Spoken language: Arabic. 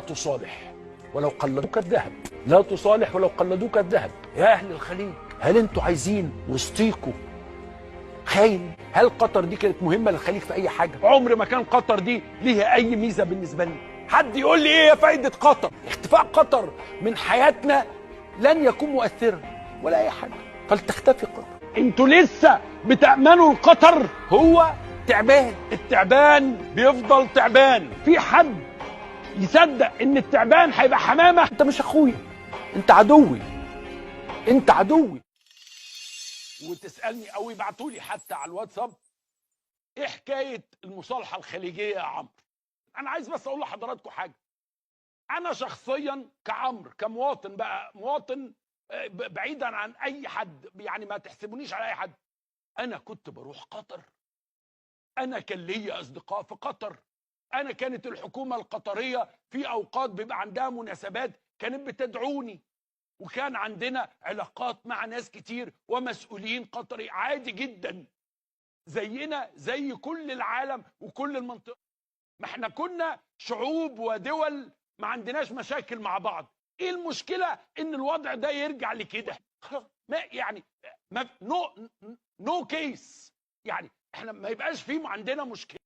تصالح ولو قلدوك الذهب، لا تصالح ولو قلدوك الذهب. يا أهل الخليج، هل انتوا عايزين وسطيكوا خاين؟ هل قطر دي كانت مهمة للخليج في أي حاجة؟ عمر ما كان قطر دي ليها أي ميزة بالنسبة لنا. حد يقول لي إيه فايدة قطر؟ اختفاء قطر من حياتنا لن يكون مؤثرا ولا أي حاجة، فلتختفي قطر. انتوا لسه بتأمنوا القطر؟ هو تعبان، التعبان بيفضل تعبان. في حد يصدق ان التعبان هيبقى حمامه؟ انت مش اخويا، انت عدوي، انت عدوي. وتسالني او يبعتوا لي حتى على الواتساب ايه حكايه المصالحه الخليجيه يا عمرو. انا عايز بس اقول لحضراتكم حاجه. انا شخصيا كعمرو كمواطن، بقى مواطن بعيدا عن اي حد، يعني ما تحسبونيش على اي حد. انا كنت بروح قطر، انا كان ليا اصدقاء في قطر، انا كانت الحكومه القطريه في اوقات بيبقى عندها مناسبات كانت بتدعوني، وكان عندنا علاقات مع ناس كتير ومسؤولين قطري عادي جدا، زينا زي كل العالم وكل المنطقه. ما احنا كنا شعوب ودول ما عندناش مشاكل مع بعض. ايه المشكله ان الوضع ده يرجع لكده؟ ما يعني ما نو كيس، يعني احنا ما يبقاش في عندنا مشكله.